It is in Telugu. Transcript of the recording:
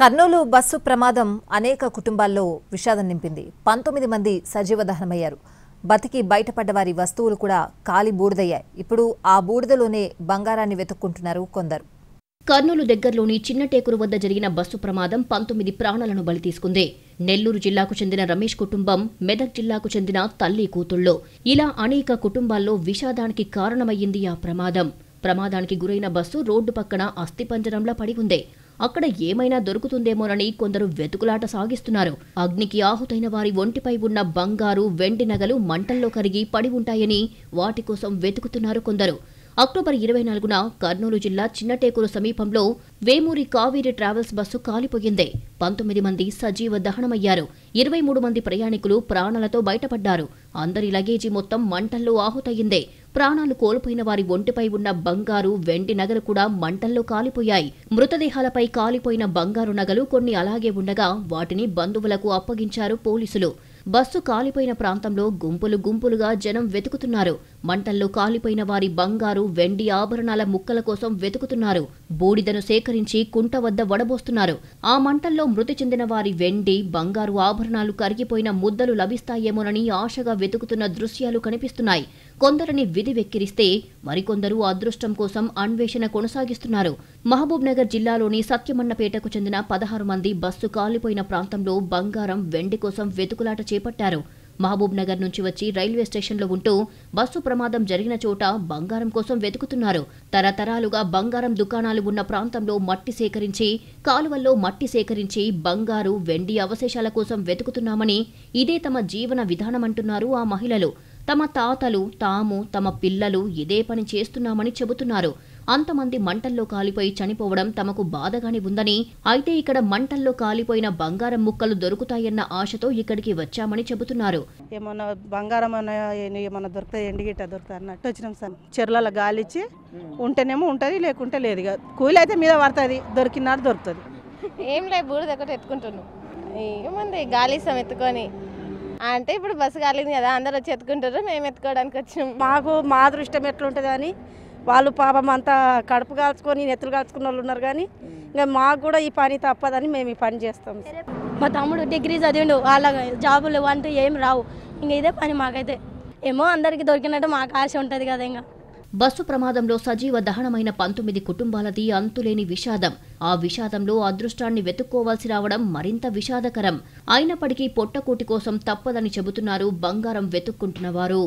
కర్నూలు బస్సు ప్రమాదం అనేక కుటుంబాల్లో విషాదం నింపింది. 19 మంది సజీవ దహనమయ్యారు. బతికి బయటపడ్డ వారి వస్తువులు కూడా కాలి బూడిదయ్యాయి. ఇప్పుడు ఆ బూడిదలోనే బంగారాన్ని వెతుక్కుంటున్నారు కొందరు. కర్నూలు దగ్గరలోని చిన్నటేకురు వద్ద జరిగిన బస్సు ప్రమాదం 19 ప్రాణాలను బలి తీసుకుంది. నెల్లూరు జిల్లాకు చెందిన రమేష్ కుటుంబం, మెదక్ జిల్లాకు చెందిన తల్లి కూతుళ్లు, ఇలా అనేక కుటుంబాల్లో విషాదానికి కారణమయ్యింది ఆ ప్రమాదం. ప్రమాదానికి గురైన బస్సు రోడ్డు పక్కన అస్థిపంజరంలా పడి ఉంది. అక్కడ ఏమైనా దొరుకుతుందేమోనని కొందరు వెతుకులాట సాగిస్తున్నారు. అగ్నికి ఆహుతైన వారి ఒంటిపై ఉన్న బంగారు, వెండి నగలు మంటల్లో కరిగి పడి ఉంటాయని వాటి కోసం వెతుకుతున్నారు కొందరు. అక్టోబర్ 24న కర్నూలు జిల్లా చిన్నటేకురు సమీపంలో వేమూరి కావేరీ ట్రావెల్స్ బస్సు కాలిపోయింది. 19 మంది సజీవ దహనమయ్యారు. 23 మంది ప్రయాణికులు ప్రాణాలతో బయటపడ్డారు. అందరి లగేజీ మొత్తం మంటల్లో ఆహుతయింది. ప్రాణాలు కోల్పోయిన వారి ఒంటిపై ఉన్న బంగారు, వెండి నగలు కూడా మంటల్లో కాలిపోయాయి. మృతదేహాలపై కాలిపోయిన బంగారు నగలు కొన్ని అలాగే ఉండగా వాటిని బంధువులకు అప్పగించారు పోలీసులు. బస్సు కాలిపోయిన ప్రాంతంలో గుంపులు గుంపులుగా జనం వెతుకుతున్నారు. మంటల్లో కాలిపోయిన వారి బంగారు, వెండి ఆభరణాల ముక్కల కోసం వెతుకుతున్నారు. బూడిదను సేకరించి కుంట వద్ద వడబోస్తున్నారు. ఆ మంటల్లో మృతి చెందిన వారి వెండి, బంగారు ఆభరణాలు కరిగిపోయిన ముద్దలు లభిస్తాయేమోనని ఆశగా వెతుకుతున్న దృశ్యాలు కనిపిస్తున్నాయి. కొందరిని విధి వెక్కిరిస్తే మరికొందరు అదృష్టం కోసం అన్వేషణ కొనసాగిస్తున్నారు. మహబూబ్ నగర్ జిల్లాలోని సత్యమన్నపేటకు చెందిన 16 మంది బస్సు కాలిపోయిన ప్రాంతంలో బంగారం, వెండి కోసం వెతుకులాట చేపట్టారు. మహబూబ్ నగర్ నుంచి వచ్చి రైల్వే స్టేషన్లో ఉంటూ బస్సు ప్రమాదం జరిగిన చోట బంగారం కోసం వెతుకుతున్నారు. తరతరాలుగా బంగారం దుకాణాలు ఉన్న ప్రాంతంలో మట్టి సేకరించి, కాలువల్లో మట్టి సేకరించి బంగారు, వెండి అవశేషాల కోసం వెతుకుతున్నామని, ఇదే తమ జీవన విధానమంటున్నారు ఆ మహిళలు. తమ తాతలు, తాము, తమ పిల్లలు ఇదే పని చేస్తున్నామని చెబుతున్నారు. అంతమంది మంటల్లో కాలిపోయి చనిపోవడం తమకు బాధగానే ఉందని, అయితే ఇక్కడ మంటల్లో కాలిపోయిన బంగారం ముక్కలు దొరుకుతాయన్న ఆశతో ఇక్కడికి వచ్చామని చెబుతున్నారు. ఏమన్నా బంగారం ఏమన్నా దొరుకుతాయి, ఎండి గిట్ట దొరుకుతాయి అన్నట్టు వచ్చినాం సార్. చెర్లలో గాలిచ్చి ఉంటేనేమో ఉంటుంది, లేకుంటే లేదు. కూలి అయితే మీద పడుతుంది, దొరికినాడు దొరుకుతుంది. ఏం లేదు, బూడిద ఒకటి ఎత్తుకుంటున్నాం. ఏముంది గాలి ఇస్తాం ఎత్తుకొని అంటే ఇప్పుడు బస్సు కాలేదు కదా, అందరు వచ్చి ఎత్తుకుంటారు, మేము ఎత్తుకోవడానికి వచ్చినాం. మాకు మా దృష్టం ఎట్లుంటుంది అని వాళ్ళు పాపం అంతా కడుపు కాల్చుకొని నెత్తులు కాల్చుకున్న వాళ్ళు ఉన్నారు. కానీ ఇంకా మాకు కూడా ఈ పని తప్పదని మేము ఈ పని చేస్తాం. మా తమ్ముడు డిగ్రీ చదివిండు, వాళ్ళ జాబులు అంటూ ఏం రావు. ఇంకా ఇదే పని మాకైతే. ఏమో అందరికీ దొరికినట్టు మాకు ఆశ ఉంటుంది కదా. ఇంకా బస్సు ప్రమాదంలో సజీవ దహనమైన 19 కుటుంబాలది అంతులేని విషాదం. ఆ విషాదంలో అదృష్టాన్ని వెతుక్కోవాల్సి రావడం మరింత విషాదకరం. అయినప్పటికీ పొట్టకూటి కోసం తప్పదని చెబుతున్నారు బంగారం వెతుక్కుంటున్నవారు.